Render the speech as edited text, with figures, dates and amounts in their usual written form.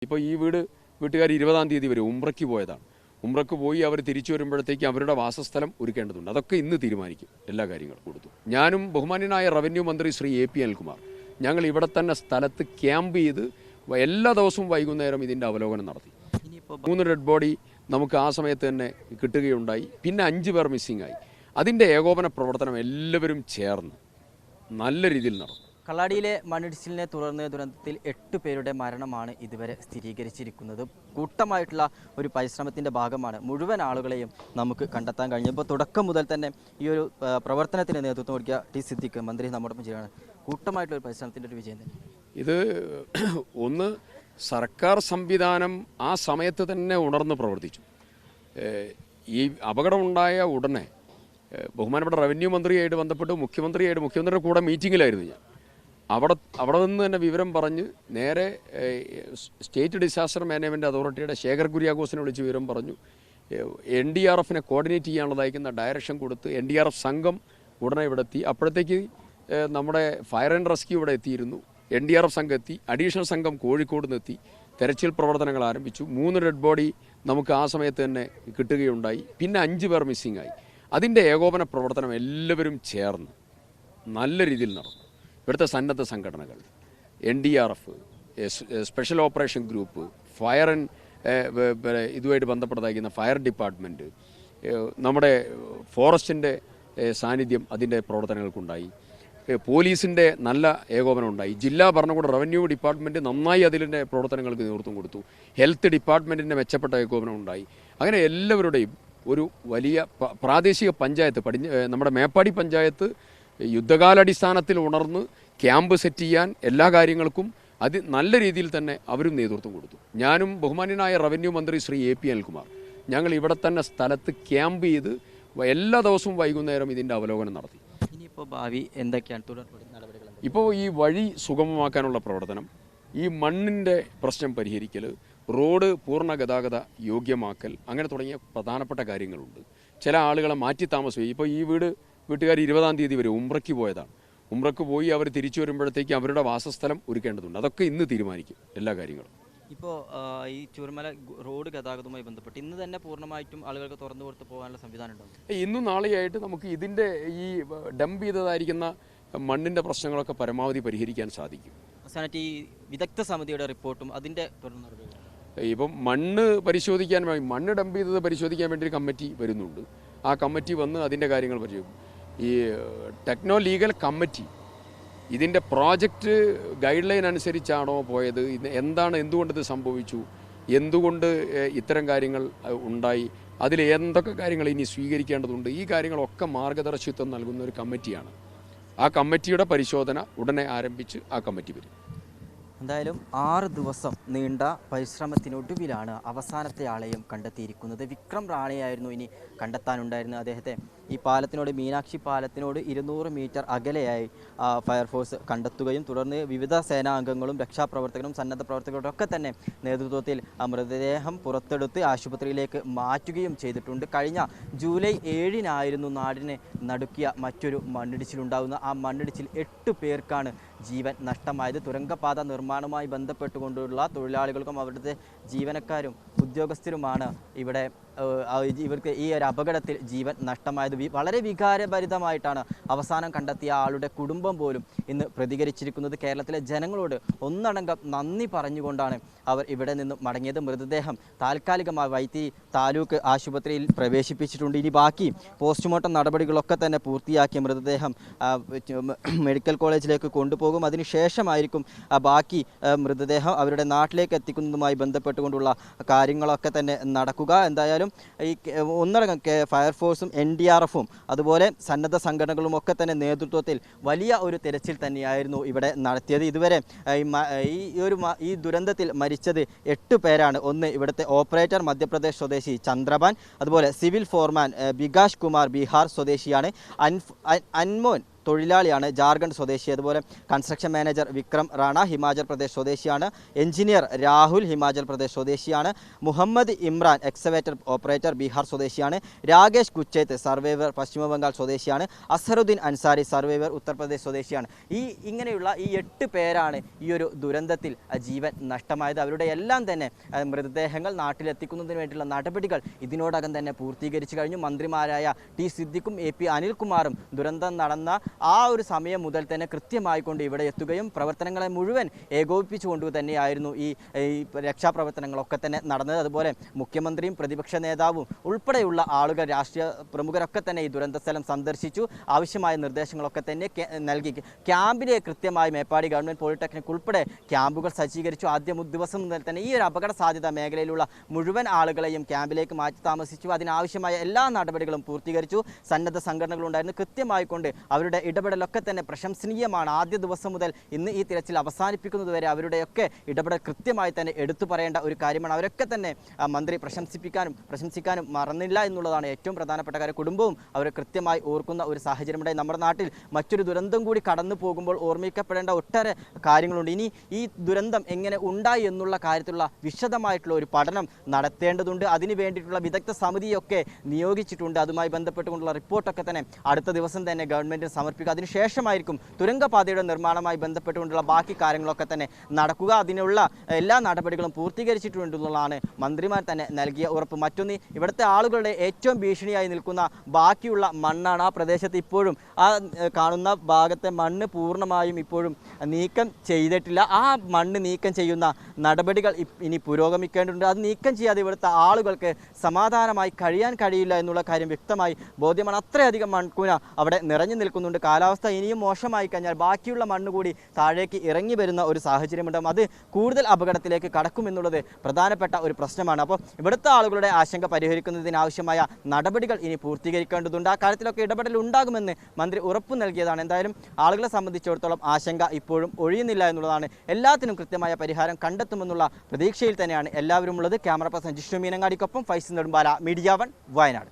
ഇപ്പോൾ ഈ വീട്ടുകാർ 20-ാം തീയതി വരെ ഉംറയ്ക്ക് പോയതാണ്. ഉംറയ്ക്ക് പോയി അവർ തിരിച്ചു വരുമ്പോഴത്തേക്ക് അവരുടെ വാസസ്ഥലം ഒരുക്കേണ്ടതുണ്ട്. അതൊക്കെ ഇന്ന് തീരുമാനിക്കും. എല്ലാ കാര്യങ്ങളും കൊടുത്തു. ഞാനും ബഹുമാന്യനായ റവന്യൂ മന്ത്രി ശ്രീ AP അനിൽകുമാർ ഞങ്ങൾ ഇവിടെ തന്നെ സ്ഥലത്ത് ക്യാമ്പ് ചെയ്ത് എല്ലാ ദിവസവും വൈകുന്നേരം ഇതിൻ്റെ അവലോകനം നടത്തി. 3 ഡെഡ് ബോഡി നമുക്ക് ആ സമയത്ത് തന്നെ കിട്ടുകയുണ്ടായി. പിന്നെ 5 പേർ മിസ്സിംഗ് ആയി. അതിൻ്റെ ഏകോപന പ്രവർത്തനം എല്ലാവരും ചേർന്ന് നല്ല രീതിയിൽ നടന്നു. കള്ളാടിയിലെ മണ്ണിടിച്ചിലിനെ തുടർന്ന് ദുരന്തത്തിൽ 8 പേരുടെ മരണമാണ് ഇതുവരെ സ്ഥിരീകരിച്ചിരിക്കുന്നത്. കൂട്ടമായിട്ടുള്ള ഒരു പരിശ്രമത്തിൻ്റെ ഭാഗമാണ് മുഴുവൻ ആളുകളെയും നമുക്ക് കണ്ടെത്താൻ കഴിഞ്ഞത്. ഇപ്പോൾ തുടക്കം മുതൽ തന്നെ ഈ ഒരു പ്രവർത്തനത്തിന് നേതൃത്വം കൊടുക്കുക ടി സിദ്ദിഖ് മന്ത്രി നമ്മോടൊപ്പം ചെയ്യുകയാണ്. കൂട്ടമായിട്ടുള്ള ഒരു പരിശ്രമത്തിൻ്റെ ഒരു വിജയം തന്നെ ഇത്. ഒന്ന്, സർക്കാർ സംവിധാനം ആ സമയത്ത് തന്നെ ഉണർന്ന് പ്രവർത്തിച്ചു. ഈ അപകടമുണ്ടായ ഉടനെ ബഹുമാനപ്പെട്ട റവന്യൂ മന്ത്രിയായിട്ട് ബന്ധപ്പെട്ട് മുഖ്യമന്ത്രിയുടെ കൂടെ മീറ്റിങ്ങിലായിരുന്നു ഞാൻ. അവിടെ നിന്ന് തന്നെ വിവരം പറഞ്ഞ് നേരെ സ്റ്റേറ്റ് ഡിസാസ്റ്റർ മാനേജ്മെൻറ്റ് അതോറിറ്റിയുടെ ശേഖർ കുര്യാക്കോസിനെ വിളിച്ച് വിവരം പറഞ്ഞു. NDRFനെ കോർഡിനേറ്റ് ചെയ്യാനുള്ളതായിരിക്കുന്ന ഡയറക്ഷൻ കൊടുത്ത് NDRF സംഘം ഉടനെ ഇവിടെ എത്തി. അപ്പോഴത്തേക്ക് നമ്മുടെ ഫയർ ആൻഡ് റെസ്ക്യൂ ഇവിടെ എത്തിയിരുന്നു. NDRF സംഘം എത്തി. അഡീഷണൽ സംഘം കോഴിക്കോട് നിന്ന് എത്തി. തെരച്ചിൽ പ്രവർത്തനങ്ങൾ ആരംഭിച്ചു. 3 ഡെഡ് ബോഡി നമുക്ക് ആ സമയത്ത് തന്നെ കിട്ടുകയുണ്ടായി. പിന്നെ 5 പേർ മിസ്സിംഗ് ആയി. അതിൻ്റെ ഏകോപന പ്രവർത്തനം എല്ലാവരും ചേർന്ന് നല്ല രീതിയിൽ നടന്നു. ഇവിടുത്തെ സന്നദ്ധ സംഘടനകൾ, NDRF, special operation group, fire and ഇതുമായിട്ട് ബന്ധപ്പെട്ടതായിരിക്കുന്ന ഫയർ ഡിപ്പാർട്ട്മെൻറ്റ്, നമ്മുടെ ഫോറസ്റ്റിൻ്റെ സാന്നിധ്യം അതിൻ്റെ പ്രവർത്തനങ്ങൾക്കുണ്ടായി. പോലീസിൻ്റെ നല്ല ഏകോപനം ഉണ്ടായി. ജില്ലാ ഭരണകൂട റവന്യൂ ഡിപ്പാർട്ട്മെൻറ്റ് നന്നായി അതിൻ്റെ പ്രവർത്തനങ്ങൾക്ക് നേതൃത്വം കൊടുത്തു. ഹെൽത്ത് ഡിപ്പാർട്ട്മെൻറ്റിൻ്റെ മെച്ചപ്പെട്ട ഏകോപനം ഉണ്ടായി. അങ്ങനെ എല്ലാവരുടെയും ഒരു വലിയ പ്രാദേശിക പഞ്ചായത്ത് നമ്മുടെ മേപ്പാടി പഞ്ചായത്ത് യുദ്ധകാലാടിസ്ഥാനത്തിൽ ഉണർന്ന് ക്യാമ്പ് സെറ്റ് ചെയ്യാൻ എല്ലാ കാര്യങ്ങൾക്കും നല്ല രീതിയിൽ തന്നെ അവരും നേതൃത്വം കൊടുത്തു. ഞാനും ബഹുമാന്യനായ റവന്യൂ മന്ത്രി ശ്രീ AP അനിൽകുമാർ ഞങ്ങൾ ഇവിടെ തന്നെ സ്ഥലത്ത് ക്യാമ്പ് ചെയ്ത് എല്ലാ ദിവസവും വൈകുന്നേരം ഇതിൻ്റെ അവലോകനം നടത്തി. ഇനിയിപ്പോൾ ഭാവി എന്തൊക്കെയാണ് തുടർ നടപടികൾ? ഇപ്പോൾ ഈ വഴി സുഗമമാക്കാനുള്ള പ്രവർത്തനം, ഈ മണ്ണിൻ്റെ പ്രശ്നം പരിഹരിക്കൽ, റോഡ് പൂർണ്ണ ഗതാഗത യോഗ്യമാക്കൽ, അങ്ങനെ തുടങ്ങിയ പ്രധാനപ്പെട്ട കാര്യങ്ങളുണ്ട്. ചില ആളുകളെ മാറ്റി താമസിക്കും. ഇപ്പോൾ ഈ വീട്ടുകാർ 20-ാം തീയതി വരെ ഉംറയ്ക്ക് പോയതാണ്. ഉംറയ്ക്ക് പോയി അവർ തിരിച്ചു വരുമ്പോഴത്തേക്ക് അവരുടെ വാസസ്ഥലം ഒരുക്കേണ്ടതുണ്ട്. അതൊക്കെ ഇന്ന് തീരുമാനിക്കും. എല്ലാ കാര്യങ്ങളും. ഇപ്പോൾ ഈ ചൂരമല റോഡ് ഗതാഗതവുമായി ബന്ധപ്പെട്ട് ഇന്ന് തന്നെ പൂർണ്ണമായിട്ടും ആളുകൾക്ക് തുറന്നു കൊടുത്ത് പോകാനുള്ള സംവിധാനം ഉണ്ടോ? ഇന്നും നാളെയായിട്ട് നമുക്ക് ഇതിൻ്റെ ഈ ഡംപ് ചെയ്തതായിരിക്കുന്ന മണ്ണിൻ്റെ പ്രശ്നങ്ങളൊക്കെ പരമാവധി പരിഹരിക്കാൻ സാധിക്കും. അവസാനമായിട്ട് ഈ വിദഗ്ധ സമിതിയുടെ റിപ്പോർട്ടും അതിൻ്റെ തുടർ നടപടികൾ. ഇപ്പം മണ്ണ് ഡംപ് ചെയ്തത് പരിശോധിക്കാൻ വേണ്ടി ഒരു കമ്മിറ്റി വരുന്നുണ്ട്. ആ കമ്മിറ്റി വന്ന് അതിൻ്റെ കാര്യങ്ങൾ പരിശോധിക്കും. ഈ ടെക്നോ ലീഗൽ കമ്മിറ്റി ഇതിൻ്റെ പ്രോജക്റ്റ് ഗൈഡ് ലൈൻ അനുസരിച്ചാണോ പോയത്, എന്തുകൊണ്ട് ഇത് സംഭവിച്ചു, എന്തുകൊണ്ട് ഇത്തരം കാര്യങ്ങൾ ഉണ്ടായി, അതിൽ എന്തൊക്കെ കാര്യങ്ങൾ ഇനി സ്വീകരിക്കേണ്ടതുണ്ട്, ഈ കാര്യങ്ങളൊക്കെ മാർഗദർശിത്വം നൽകുന്ന ഒരു കമ്മിറ്റിയാണ്. ആ കമ്മിറ്റിയുടെ പരിശോധന ഉടനെ ആരംഭിച്ച് ആ കമ്മിറ്റി വരും. എന്തായാലും 6 ദിവസം നീണ്ട പരിശ്രമത്തിനൊടുവിലാണ് അവസാനത്തെ ആളെയും കണ്ടെത്തിയിരിക്കുന്നത്. വിക്രം റാണിയായിരുന്നു ഇനി കണ്ടെത്താനുണ്ടായിരുന്നത്. അദ്ദേഹത്തെ ഈ പാലത്തിനോട്, മീനാക്ഷി പാലത്തിനോട് 200 മീറ്റർ അകലെയായി ഫയർഫോഴ്സ് കണ്ടെത്തുകയും തുടർന്ന് വിവിധ സേനാംഗങ്ങളും രക്ഷാപ്രവർത്തകരും സന്നദ്ധ പ്രവർത്തകരും ഒക്കെ തന്നെ നേതൃത്വത്തിൽ മൃതദേഹം പുറത്തെടുത്ത് ആശുപത്രിയിലേക്ക് മാറ്റുകയും ചെയ്തിട്ടുണ്ട്. കഴിഞ്ഞ ജൂലൈ 7-നായിരുന്നു നാടിനെ നടുക്കിയ മറ്റൊരു മണ്ണിടിച്ചിലുണ്ടാകുന്ന. ആ മണ്ണിടിച്ചിൽ 8 പേർക്കാണ് ജീവൻ നഷ്ടമായത്. തുരങ്കപാത നിർമ്മാണവുമായി ബന്ധപ്പെട്ടുകൊണ്ടുള്ള തൊഴിലാളികൾക്കും അവരുടെ ജീവനക്കാരും ഉദ്യോഗസ്ഥരുമാണ് ഇവർക്ക് ഈ ഒരു അപകടത്തിൽ ജീവൻ നഷ്ടമായത്. വളരെ വികാരഭരിതമായിട്ടാണ് അവസാനം കണ്ടെത്തിയ ആളുടെ കുടുംബം പോലും ഇന്ന് പ്രതികരിച്ചിരിക്കുന്നത്. കേരളത്തിലെ ജനങ്ങളോട് ഒന്നടങ്കം നന്ദി പറഞ്ഞുകൊണ്ടാണ് അവർ ഇവിടെ നിന്നും മടങ്ങിയത്. മൃതദേഹം താൽക്കാലികമായി വൈത്തി താലൂക്ക് ആശുപത്രിയിൽ പ്രവേശിപ്പിച്ചിട്ടുണ്ട്. ഇനി ബാക്കി പോസ്റ്റ്മോർട്ടം നടപടികളൊക്കെ തന്നെ പൂർത്തിയാക്കിയ മൃതദേഹം മെഡിക്കൽ കോളേജിലേക്ക് കൊണ്ടുപോകും. അതിനുശേഷമായിരിക്കും ബാക്കി മൃതദേഹം അവരുടെ നാട്ടിലേക്ക് എത്തിക്കുന്നതുമായി ബന്ധപ്പെട്ടുകൊണ്ടുള്ള കാര്യങ്ങളൊക്കെ തന്നെ നടക്കുക. എന്തായാലും ഈ ഒന്നടങ്കം ഫയർഫോഴ്സും NDRFും അതുപോലെ സന്നദ്ധ സംഘടനകളും ഒക്കെ തന്നെ നേതൃത്വത്തിൽ വലിയ ഒരു തെരച്ചിൽ തന്നെയായിരുന്നു ഇവിടെ നടത്തിയത്. ഇതുവരെ ഈ ദുരന്തത്തിൽ മരിച്ചത് 8 പേരാണ്. ഒന്ന് ഇവിടുത്തെ ഓപ്പറേറ്റർ മധ്യപ്രദേശ് സ്വദേശി ചന്ദ്രബാൻ, അതുപോലെ സിവിൽ ഫോർമാൻ ബികാഷ് കുമാർ ബീഹാർ സ്വദേശിയാണ്. അൻമോൻ തൊഴിലാളിയാണ്, ജാർഖണ്ഡ് സ്വദേശി. അതുപോലെ കൺസ്ട്രക്ഷൻ മാനേജർ വിക്രം റാണ ഹിമാചൽ പ്രദേശ് സ്വദേശിയാണ്. എഞ്ചിനീയർ രാഹുൽ ഹിമാചൽ പ്രദേശ് സ്വദേശിയാണ്. മുഹമ്മദ് ഇമ്രാൻ എക്സവേറ്റർ ഓപ്പറേറ്റർ ബീഹാർ സ്വദേശിയാണ്. രാകേഷ് കുച്ചേത്ത് സർവൈവർ പശ്ചിമ ബംഗാൾ സ്വദേശിയാണ്. അസറുദ്ദീൻ അൻസാരി സർവൈവർ ഉത്തർപ്രദേശ് സ്വദേശിയാണ്. ഇങ്ങനെയുള്ള ഈ 8 പേരാണ് ഈ ഒരു ദുരന്തത്തിൽ ജീവൻ നഷ്ടമായത്. അവരുടെ എല്ലാം തന്നെ മൃതദേഹങ്ങൾ നാട്ടിലെത്തിക്കുന്നതിന് വേണ്ടിയുള്ള നടപടികൾ ഇതിനോടകം തന്നെ പൂർത്തീകരിച്ചു കഴിഞ്ഞു. മന്ത്രിമാരായ ടി സിദ്ദിഖും AP അനിൽകുമാറും ദുരന്തം നടന്ന ആ ഒരു സമയം മുതൽ തന്നെ കൃത്യമായിക്കൊണ്ട് ഇവിടെ എത്തുകയും പ്രവർത്തനങ്ങളെ മുഴുവൻ ഏകോപിപ്പിച്ചുകൊണ്ട് തന്നെയായിരുന്നു ഈ രക്ഷാപ്രവർത്തനങ്ങളൊക്കെ തന്നെ നടന്നത്. അതുപോലെ മുഖ്യമന്ത്രിയും പ്രതിപക്ഷ നേതാവും ഉൾപ്പെടെയുള്ള ആളുകൾ, രാഷ്ട്രീയ പ്രമുഖരൊക്കെ തന്നെ ഈ ദുരന്ത സ്ഥലം സന്ദർശിച്ചു. ആവശ്യമായ നിർദ്ദേശങ്ങളൊക്കെ തന്നെ നൽകി. ക്യാമ്പിലെ കൃത്യമായി മേപ്പാടി ഗവൺമെൻറ് പോളിടെക്നിക് ഉൾപ്പെടെ ക്യാമ്പുകൾ സജ്ജീകരിച്ചു. ആദ്യ ദിവസം മുതൽ തന്നെ ഈ ഒരു അപകട സാധ്യത മേഖലയിലുള്ള മുഴുവൻ ആളുകളെയും ക്യാമ്പിലേക്ക് മാറ്റി താമസിച്ചു. അതിനാവശ്യമായ എല്ലാ നടപടികളും പൂർത്തീകരിച്ചു. സന്നദ്ധ സംഘടനകളുണ്ടായിരുന്നു. കൃത്യമായിക്കൊണ്ട് അവരുടെ ഇടപെടലൊക്കെ തന്നെ പ്രശംസനീയമാണ്. ആദ്യ ദിവസം മുതൽ ഇന്ന് ഈ തിരച്ചിൽ അവസാനിപ്പിക്കുന്നതുവരെ അവരുടെയൊക്കെ ഇടപെടൽ കൃത്യമായി തന്നെ എടുത്തു പറയേണ്ട ഒരു കാര്യമാണ്. അവരൊക്കെ തന്നെ മന്ത്രി പ്രശംസിക്കാനും മറന്നില്ല എന്നുള്ളതാണ് ഏറ്റവും പ്രധാനപ്പെട്ട കാര്യം. കുടുംബവും അവരെ കൃത്യമായി ഓർക്കുന്ന ഒരു സാഹചര്യമുണ്ടായി. നമ്മുടെ നാട്ടിൽ മറ്റൊരു ദുരന്തം കൂടി കടന്നു പോകുമ്പോൾ ഓർമ്മിക്കപ്പെടേണ്ട ഒട്ടേറെ കാര്യങ്ങളുണ്ട്. ഇനി ഈ ദുരന്തം എങ്ങനെ ഉണ്ടായി എന്നുള്ള കാര്യത്തിലുള്ള വിശദമായിട്ടുള്ള ഒരു പഠനം നടത്തേണ്ടതുണ്ട്. അതിനു വേണ്ടിയിട്ടുള്ള വിദഗ്ധ സമിതിയൊക്കെ നിയോഗിച്ചിട്ടുണ്ട്. അതുമായി ബന്ധപ്പെട്ടുകൊണ്ടുള്ള റിപ്പോർട്ടൊക്കെ തന്നെ അടുത്ത ദിവസം തന്നെ ഗവൺമെൻറ്റിന് സമർപ്പിക്കുക. അതിനുശേഷമായിരിക്കും തുരങ്കപാതയുടെ നിർമ്മാണവുമായി ബന്ധപ്പെട്ടുകൊണ്ടുള്ള ബാക്കി കാര്യങ്ങളൊക്കെ തന്നെ നടക്കുക. അതിനുള്ള എല്ലാ നടപടികളും പൂർത്തീകരിച്ചിട്ടുണ്ടെന്നുള്ളതാണ് മന്ത്രിമാർ തന്നെ നൽകിയ ഉറപ്പ്. മറ്റൊന്ന്, ഇവിടുത്തെ ആളുകളുടെ ഏറ്റവും ഭീഷണിയായി നിൽക്കുന്ന ബാക്കിയുള്ള മണ്ണാണ്. ആ പ്രദേശത്ത് ഇപ്പോഴും ആ കാണുന്ന ഭാഗത്തെ മണ്ണ് പൂർണ്ണമായും ഇപ്പോഴും നീക്കം ചെയ്തിട്ടില്ല. ആ മണ്ണ് നീക്കം ചെയ്യുന്ന നടപടികൾ ഇനി പുരോഗമിക്കേണ്ടതുണ്ട്. അത് നീക്കം ചെയ്യാതെ ഇവിടുത്തെ ആളുകൾക്ക് സമാധാനമായി കഴിയാൻ കഴിയില്ല എന്നുള്ള കാര്യം വ്യക്തമായി ബോധ്യമാണ്. അത്രയധികം മൺകൂന അവിടെ നിറഞ്ഞു നിൽക്കുന്നുണ്ട്. കാലാവസ്ഥ ഇനിയും മോശമായി കഴിഞ്ഞാൽ ബാക്കിയുള്ള മണ്ണ് കൂടി താഴേക്ക് ഇറങ്ങി വരുന്ന ഒരു സാഹചര്യമുണ്ടാകും. അത് കൂടുതൽ അപകടത്തിലേക്ക് കടക്കുമെന്നുള്ളത് പ്രധാനപ്പെട്ട ഒരു പ്രശ്നമാണ്. അപ്പോൾ ഇവിടുത്തെ ആളുകളുടെ ആശങ്ക പരിഹരിക്കുന്നതിനാവശ്യമായ നടപടികൾ ഇനി പൂർത്തീകരിക്കേണ്ടതുണ്ട്. ആ കാര്യത്തിലൊക്കെ ഇടപെടൽ ഉണ്ടാകുമെന്ന് മന്ത്രി ഉറപ്പു നൽകിയതാണ്. എന്തായാലും ആളുകളെ സംബന്ധിച്ചിടത്തോളം ആശങ്ക ഇപ്പോഴും ഒഴിയുന്നില്ല എന്നുള്ളതാണ്. എല്ലാത്തിനും കൃത്യമായ പരിഹാരം കണ്ടെത്തുമെന്നുള്ള പ്രതീക്ഷയിൽ തന്നെയാണ് എല്ലാവരും ഉള്ളത്. ക്യാമറ പേഴ്സൺ ജിഷ്ണു മീനങ്ങാടിക്കൊപ്പം ഫൈസൽ നെടുമ്പാല, മീഡിയ 1 വയനാട്.